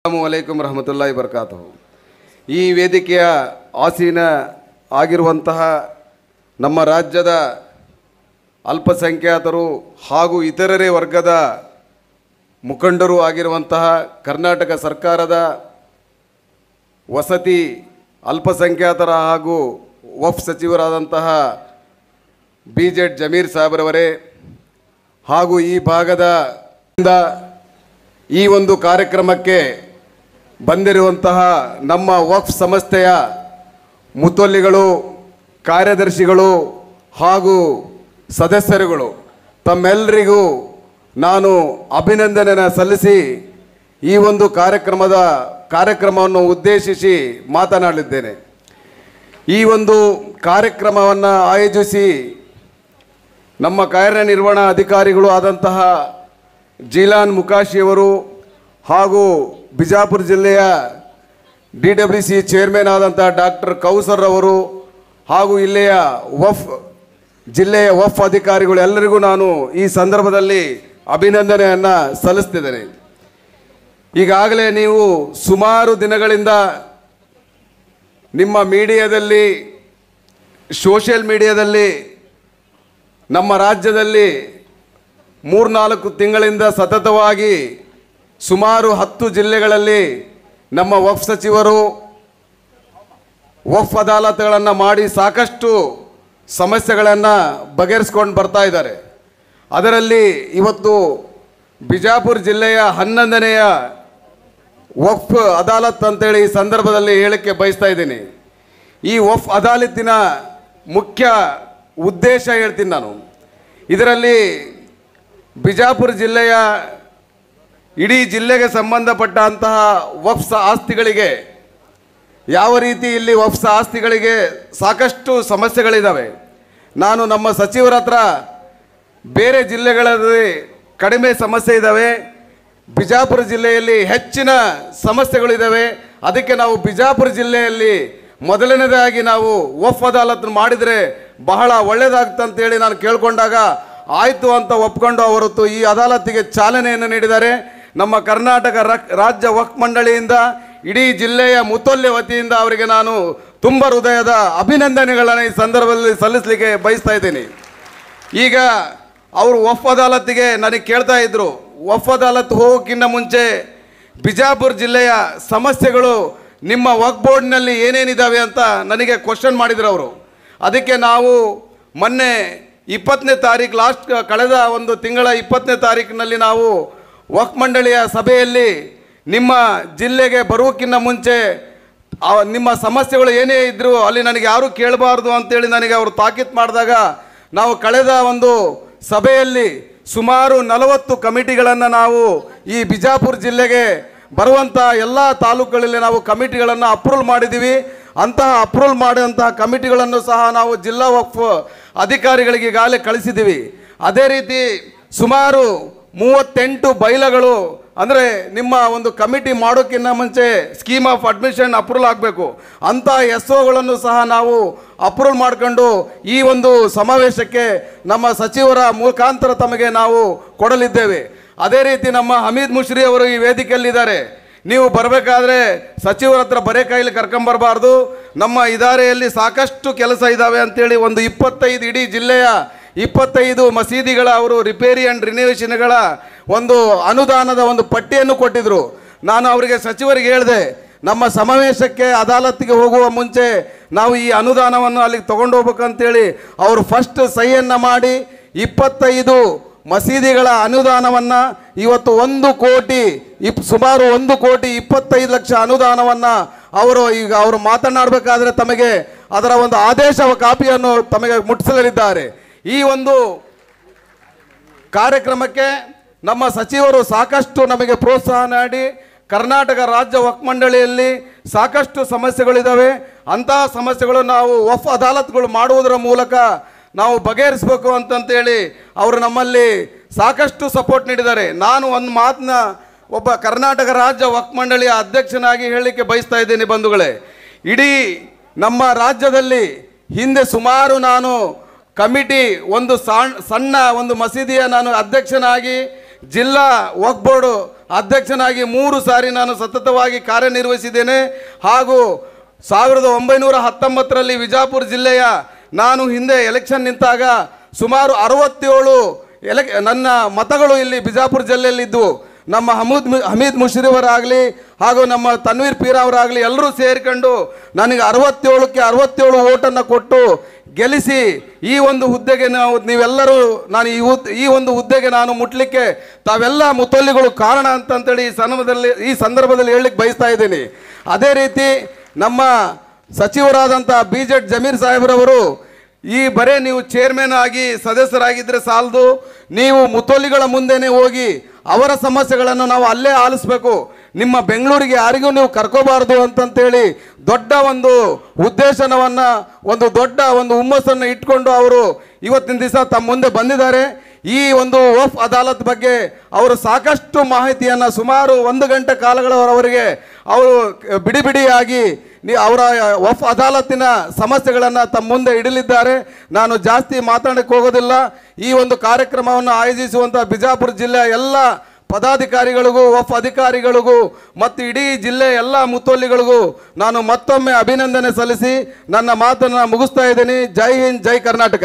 ಅಸ್ಸಲಾಮು ಅಲೈಕುಂ ರಹಮತುಲ್ಲಾಹಿ ಬರ್ಕಾತುಹು. ಈ ವೇದಿಕೆಯ ಆಸೀನ ಆಗಿರುವಂತಹ ನಮ್ಮ ರಾಜ್ಯದ ಅಲ್ಪಸಂಖ್ಯಾತರು ಹಾಗೂ ಇತರರೇ ವರ್ಗದ ಮುಖಂಡರು ಆಗಿರುವಂತಹ ಕರ್ನಾಟಕ ಸರ್ಕಾರದ ವಸತಿ ಅಲ್ಪಸಂಖ್ಯಾತರ ಹಾಗೂ ವಫ್ ಸಚಿವರಾದಂತಹ BZ ಜಮೀರ್ ಸಾಹೇಬ್ರವರೇ ಹಾಗೂ ಈ ಭಾಗದ ಈ ಒಂದು ಕಾರ್ಯಕ್ರಮಕ್ಕೆ ಬಂದಿರುವಂತಹ ನಮ್ಮ ವಫ್ ಸಂಸ್ಥೆಯ ಮುತೊಲ್ಲಿಗಳು, ಕಾರ್ಯದರ್ಶಿಗಳು ಹಾಗೂ ಸದಸ್ಯರುಗಳು ತಮ್ಮೆಲ್ಲರಿಗೂ ನಾನು ಅಭಿನಂದನೆಯನ್ನು ಸಲ್ಲಿಸಿ ಈ ಒಂದು ಕಾರ್ಯಕ್ರಮವನ್ನು ಉದ್ದೇಶಿಸಿ ಮಾತನಾಡಲಿದ್ದೇನೆ. ಈ ಒಂದು ಕಾರ್ಯಕ್ರಮವನ್ನು ಆಯೋಜಿಸಿ ನಮ್ಮ ಕಾರ್ಯನಿರ್ವಹಣಾ ಅಧಿಕಾರಿಗಳು ಆದಂತಹ ಜೀಲಾನ್ ಮುಕಾಶಿಯವರು ಹಾಗೂ ಬಿಜಾಪುರ ಜಿಲ್ಲೆಯ DWC ಚೇರ್ಮನ್ ಆದಂತಹ ಡಾಕ್ಟರ್ ಕೌಸರ್ ಅವರು ಹಾಗೂ ಇಲ್ಲಿಯ ಜಿಲ್ಲೆಯ ವಫ್ ಅಧಿಕಾರಿಗಳು ಎಲ್ಲರಿಗೂ ನಾನು ಈ ಸಂದರ್ಭದಲ್ಲಿ ಅಭಿನಂದನೆಯನ್ನು ಸಲ್ಲಿಸ್ತಿದ್ದೇನೆ. ಈಗಾಗಲೇ ನೀವು ಸುಮಾರು ದಿನಗಳಿಂದ ನಿಮ್ಮ ಮೀಡಿಯಾದಲ್ಲಿ, ಸೋಷಿಯಲ್ ಮೀಡಿಯಾದಲ್ಲಿ ನಮ್ಮ ರಾಜ್ಯದಲ್ಲಿ 3-4 ತಿಂಗಳಿಂದ ಸತತವಾಗಿ ಸುಮಾರು 10 ಜಿಲ್ಲೆಗಳಲ್ಲಿ ನಮ್ಮ ವಫ್ ಸಚಿವರು ವಫ್ ಅದಾಲತ್ಗಳನ್ನು ಮಾಡಿ ಸಾಕಷ್ಟು ಸಮಸ್ಯೆಗಳನ್ನು ಬಗೆಹರಿಸ್ಕೊಂಡು ಬರ್ತಾ ಇದ್ದಾರೆ. ಅದರಲ್ಲಿ ಇವತ್ತು ಬಿಜಾಪುರ ಜಿಲ್ಲೆಯ 11ನೆಯ ವಫ್ ಅದಾಲತ್ ಅಂತೇಳಿ ಈ ಸಂದರ್ಭದಲ್ಲಿ ಹೇಳಕ್ಕೆ ಬಯಸ್ತಾ ಇದ್ದೀನಿ. ಈ ವಫ್ ಅದಾಲತಿನ ಮುಖ್ಯ ಉದ್ದೇಶ ಹೇಳ್ತೀನಿ ನಾನು. ಇದರಲ್ಲಿ ಬಿಜಾಪುರ ಜಿಲ್ಲೆಯ ಇಡೀ ಜಿಲ್ಲೆಗೆ ಸಂಬಂಧಪಟ್ಟಂತಹ ವಫ್ ಆಸ್ತಿಗಳಿಗೆ ಯಾವ ರೀತಿ ಇಲ್ಲಿ ವಫ್ ಆಸ್ತಿಗಳಿಗೆ ಸಾಕಷ್ಟು ಸಮಸ್ಯೆಗಳಿದ್ದಾವೆ. ನಾನು ನಮ್ಮ ಸಚಿವರ ಹತ್ರ ಬೇರೆ ಜಿಲ್ಲೆಗಳಲ್ಲಿ ಕಡಿಮೆ ಸಮಸ್ಯೆ ಇದ್ದಾವೆ, ಬಿಜಾಪುರ ಜಿಲ್ಲೆಯಲ್ಲಿ ಹೆಚ್ಚಿನ ಸಮಸ್ಯೆಗಳಿದ್ದಾವೆ, ಅದಕ್ಕೆ ನಾವು ಬಿಜಾಪುರ ಜಿಲ್ಲೆಯಲ್ಲಿ ಮೊದಲನೇದಾಗಿ ನಾವು ವಫ್ ಅದಾಲತ್ ಮಾಡಿದರೆ ಬಹಳ ಒಳ್ಳೆಯದಾಗ್ತಂತೇಳಿ ನಾನು ಕೇಳಿಕೊಂಡಾಗ ಆಯಿತು ಅಂತ ಒಪ್ಕೊಂಡು ಅವರತ್ತು ಈ ಅದಾಲತ್ತಿಗೆ ಚಾಲನೆಯನ್ನು ನೀಡಿದ್ದಾರೆ. ನಮ್ಮ ಕರ್ನಾಟಕ ರಾಜ್ಯ ವಕ್ಫ್ ಮಂಡಳಿಯಿಂದ ಇಡೀ ಜಿಲ್ಲೆಯ ಮುತೊಲ್ಲೆ ವತಿಯಿಂದ ಅವರಿಗೆ ನಾನು ತುಂಬ ಹೃದಯದ ಅಭಿನಂದನೆಗಳನ್ನು ಈ ಸಂದರ್ಭದಲ್ಲಿ ಸಲ್ಲಿಸಲಿಕ್ಕೆ ಬಯಸ್ತಾ ಇದ್ದೀನಿ. ಈಗ ಅವರು ವಫ್ ಅದಾಲತ್ತಿಗೆ ನನಗೆ ಕೇಳ್ತಾ ಇದ್ದರು, ವಫ್ ಅದಾಲತ್ ಹೋಗೋಕ್ಕಿಂತ ಮುಂಚೆ ಬಿಜಾಪುರ ಜಿಲ್ಲೆಯ ಸಮಸ್ಯೆಗಳು ನಿಮ್ಮ ವಕ್ಫ್ ಬೋರ್ಡ್ನಲ್ಲಿ ಏನೇನಿದ್ದಾವೆ ಅಂತ ನನಗೆ ಕ್ವಶನ್ ಮಾಡಿದ್ರು ಅವರು. ಅದಕ್ಕೆ ನಾವು ಮೊನ್ನೆ 20ನೇ ತಾರೀಕು ಕಳೆದ ಒಂದು ತಿಂಗಳ 20ನೇ ತಾರೀಕಿನಲ್ಲಿ ನಾವು ವಕ್ಫ್ ಮಂಡಳಿಯ ಸಭೆಯಲ್ಲಿ ನಿಮ್ಮ ಜಿಲ್ಲೆಗೆ ಬರೋಕ್ಕಿಂತ ಮುಂಚೆ ನಿಮ್ಮ ಸಮಸ್ಯೆಗಳು ಏನೇ ಇದ್ದರೂ ಅಲ್ಲಿ ನನಗೆ ಯಾರೂ ಕೇಳಬಾರ್ದು ಅಂತೇಳಿ ನನಗೆ ಅವರು ತಾಕೀತು ಮಾಡಿದಾಗ ನಾವು ಕಳೆದ ಒಂದು ಸಭೆಯಲ್ಲಿ ಸುಮಾರು 40 ಕಮಿಟಿಗಳನ್ನು ನಾವು ಈ ಬಿಜಾಪುರ ಜಿಲ್ಲೆಗೆ ಬರುವಂಥ ಎಲ್ಲ ತಾಲೂಕುಗಳಲ್ಲಿ ನಾವು ಕಮಿಟಿಗಳನ್ನು ಅಪ್ರೂವಲ್ ಮಾಡಿದ್ದೀವಿ. ಅಂತಹ ಅಪ್ರೂವಲ್ ಮಾಡಿದಂತಹ ಕಮಿಟಿಗಳನ್ನು ಸಹ ನಾವು ಜಿಲ್ಲಾ ವಕ್ಫ್ ಅಧಿಕಾರಿಗಳಿಗೆ ಈಗಾಗಲೇ ಕಳಿಸಿದ್ದೀವಿ. ಅದೇ ರೀತಿ ಸುಮಾರು 38 ಬೈಲಗಳು, ಅಂದರೆ ನಿಮ್ಮ ಒಂದು ಕಮಿಟಿ ಮಾಡೋಕ್ಕಿಂತ ಮುಂಚೆ ಸ್ಕೀಮ್ ಆಫ್ ಅಡ್ಮಿಷನ್ ಅಪ್ರೂವಲ್ ಆಗಬೇಕು, ಅಂಥ SOಗಳನ್ನು ಸಹ ನಾವು ಅಪ್ರೂವಲ್ ಮಾಡ್ಕೊಂಡು ಈ ಒಂದು ಸಮಾವೇಶಕ್ಕೆ ನಮ್ಮ ಸಚಿವರ ಮುಖಾಂತರ ತಮಗೆ ನಾವು ಕೊಡಲಿದ್ದೇವೆ. ಅದೇ ರೀತಿ ನಮ್ಮ ಹಮೀದ್ ಮುಷ್ರಿ ಅವರು ಈ ವೇದಿಕೆಯಲ್ಲಿದ್ದಾರೆ. ನೀವು ಬರಬೇಕಾದ್ರೆ ಸಚಿವರ ಹತ್ರ ಬರೇ ಕೈಲಿ ಕರ್ಕೊಂಬರಬಾರ್ದು, ನಮ್ಮ ಇದಾರೆಯಲ್ಲಿ ಸಾಕಷ್ಟು ಕೆಲಸ ಇದ್ದಾವೆ ಅಂತೇಳಿ ಒಂದು 25 ಇಡೀ ಜಿಲ್ಲೆಯ 25 ಮಸೀದಿಗಳ ಅವರು ರಿಪೇರಿ ಆ್ಯಂಡ್ ರಿನೋವೇಷನ್ಗಳ ಒಂದು ಅನುದಾನದ ಒಂದು ಪಟ್ಟಿಯನ್ನು ಕೊಟ್ಟಿದ್ದರು. ನಾನು ಅವರಿಗೆ ಸಚಿವರಿಗೆ ಹೇಳಿದೆ, ನಮ್ಮ ಸಮಾವೇಶಕ್ಕೆ ಅದಾಲತ್ತಿಗೆ ಹೋಗುವ ಮುಂಚೆ ನಾವು ಈ ಅನುದಾನವನ್ನು ಅಲ್ಲಿಗೆ ತೊಗೊಂಡು ಹೋಗ್ಬೇಕಂತೇಳಿ ಅವರು ಫಸ್ಟ್ ಸಹಿಯನ್ನು ಮಾಡಿ 25 ಮಸೀದಿಗಳ ಅನುದಾನವನ್ನು ಇವತ್ತು ಸುಮಾರು 1,25,00,000 ಅನುದಾನವನ್ನು ಅವರು ಮಾತನಾಡಬೇಕಾದ್ರೆ ತಮಗೆ ಅದರ ಒಂದು ಆದೇಶ ಕಾಪಿಯನ್ನು ತಮಗೆ ಮುಟ್ಟಿಸಲಿದ್ದಾರೆ. ಈ ಒಂದು ಕಾರ್ಯಕ್ರಮಕ್ಕೆ ನಮ್ಮ ಸಚಿವರು ಸಾಕಷ್ಟು ನಮಗೆ ಪ್ರೋತ್ಸಾಹ ನೀಡಿ ಕರ್ನಾಟಕ ರಾಜ್ಯ ವಕ್ಫ್ ಮಂಡಳಿಯಲ್ಲಿ ಸಾಕಷ್ಟು ಸಮಸ್ಯೆಗಳಿದ್ದಾವೆ, ಅಂತಹ ಸಮಸ್ಯೆಗಳು ನಾವು ವಫ್ ಅದಾಲತ್ಗಳು ಮಾಡುವುದರ ಮೂಲಕ ನಾವು ಬಗೆಹರಿಸಬೇಕು ಅಂತಂತೇಳಿ ಅವರು ನಮ್ಮಲ್ಲಿ ಸಾಕಷ್ಟು ಸಪೋರ್ಟ್ ನೀಡಿದ್ದಾರೆ. ನಾನು ಒಂದು ಮಾತನ್ನ ಒಬ್ಬ ಕರ್ನಾಟಕ ರಾಜ್ಯ ವಕ್ಫ್ ಮಂಡಳಿಯ ಅಧ್ಯಕ್ಷನಾಗಿ ಹೇಳಲಿಕ್ಕೆ ಬಯಸ್ತಾ ಇದ್ದೀನಿ ಬಂಧುಗಳೇ. ಇಡೀ ನಮ್ಮ ರಾಜ್ಯದಲ್ಲಿ ಹಿಂದೆ ಸುಮಾರು ನಾನು ಕಮಿಟಿ ಒಂದು ಸಣ್ಣ ಒಂದು ಮಸೀದಿಯ ನಾನು ಅಧ್ಯಕ್ಷನಾಗಿ ಜಿಲ್ಲಾ ವಕ್ಫ್ ಬೋರ್ಡ್ ಅಧ್ಯಕ್ಷನಾಗಿ 3 ಸಾರಿ ನಾನು ಸತತವಾಗಿ ಕಾರ್ಯನಿರ್ವಹಿಸಿದ್ದೇನೆ. ಹಾಗೂ 1919ರಲ್ಲಿ ವಿಜಾಪುರ ಜಿಲ್ಲೆಯ ನಾನು ಹಿಂದೆ ಎಲೆಕ್ಷನ್ ನಿಂತಾಗ ಸುಮಾರು 67 ನನ್ನ ಮತಗಳು ಇಲ್ಲಿ ಬಿಜಾಪುರ ಜಿಲ್ಲೆಯಲ್ಲಿದ್ದವು. ನಮ್ಮ ಹಮೀದ್ ಮುಷ್ರಿವರಾಗಲಿ ಹಾಗೂ ನಮ್ಮ ತನ್ವೀರ್ ಪೀರ್ ಅವರಾಗಲಿ ಎಲ್ಲರೂ ಸೇರಿಕೊಂಡು ನನಗೆ 67ಕ್ಕೆ 67 ಓಟನ್ನು ಕೊಟ್ಟು ಗೆಲ್ಲಿಸಿ ಈ ಒಂದು ಹುದ್ದೆಗೆ ನೀವೆಲ್ಲರೂ ನಾನು ಈ ಒಂದು ಹುದ್ದೆಗೆ ನಾನು ಮುಟ್ಲಿಕ್ಕೆ ತಾವೆಲ್ಲ ಮುತೊಲ್ಲಿಗಳು ಕಾರಣ ಅಂತಂತೇಳಿ ಈ ಸಂದರ್ಭದಲ್ಲಿ ಹೇಳಲಿಕ್ಕೆ ಬಯಸ್ತಾ ಇದ್ದೀನಿ. ಅದೇ ರೀತಿ ನಮ್ಮ ಸಚಿವರಾದಂಥ BZ ಜಮೀರ್ ಸಾಹೇಬ್ರವರು ಬರೇ ನೀವು ಚೇರ್ಮನ್ ಆಗಿ ಸದಸ್ಯರಾಗಿದ್ದರೆ ಸಾಲದು, ನೀವು ಮುತೊಲ್ಲಿಗಳ ಮುಂದೆನೇ ಹೋಗಿ ಅವರ ಸಮಸ್ಯೆಗಳನ್ನು ನಾವು ಅಲ್ಲೇ ಆಲಿಸಬೇಕು, ನಿಮ್ಮ ಬೆಂಗಳೂರಿಗೆ ಯಾರಿಗೂ ನೀವು ಕರ್ಕೋಬಾರ್ದು ಅಂತಂತೇಳಿ ದೊಡ್ಡ ಒಂದು ಉದ್ದೇಶವನ್ನು ದೊಡ್ಡ ಹುಮ್ಮಸ್ಸನ್ನು ಇಟ್ಕೊಂಡು ಅವರು ಇವತ್ತಿನ ದಿವಸ ತಮ್ಮ ಮುಂದೆ ಬಂದಿದ್ದಾರೆ. ಈ ಒಂದು ವಕ್ಫ್ ಅದಾಲತ್ ಬಗ್ಗೆ ಅವರು ಸಾಕಷ್ಟು ಮಾಹಿತಿಯನ್ನು ಸುಮಾರು 1 ಗಂಟೆ ಕಾಲಗಳವರೆಗೆ ಅವರು ಬಿಡಿಯಾಗಿ ಅವರ ವಕ್ಫ್ ಅದಾಲತ್ತಿನ ಸಮಸ್ಯೆಗಳನ್ನು ತಮ್ಮ ಮುಂದೆ ಇಡಲಿದ್ದಾರೆ. ನಾನು ಜಾಸ್ತಿ ಮಾತಾಡಕ್ಕೆ ಹೋಗೋದಿಲ್ಲ. ಈ ಒಂದು ಕಾರ್ಯಕ್ರಮವನ್ನು ಆಯೋಜಿಸುವಂಥ ಬಿಜಾಪುರ ಜಿಲ್ಲೆಯ ಎಲ್ಲ ಪದಾಧಿಕಾರಿಗಳಿಗೂ ವಕ್ಫ್ ಅಧಿಕಾರಿಗಳಿಗೂ ಮತ್ತು ಇಡೀ ಜಿಲ್ಲೆಯ ಎಲ್ಲ ಮುತೊಲ್ಲಿಗಳಿಗೂ ನಾನು ಮತ್ತೊಮ್ಮೆ ಅಭಿನಂದನೆ ಸಲ್ಲಿಸಿ ನನ್ನ ಮಾತನ್ನು ಮುಗಿಸ್ತಾ ಇದ್ದೀನಿ. ಜೈ ಹಿಂದ್, ಜೈ ಕರ್ನಾಟಕ.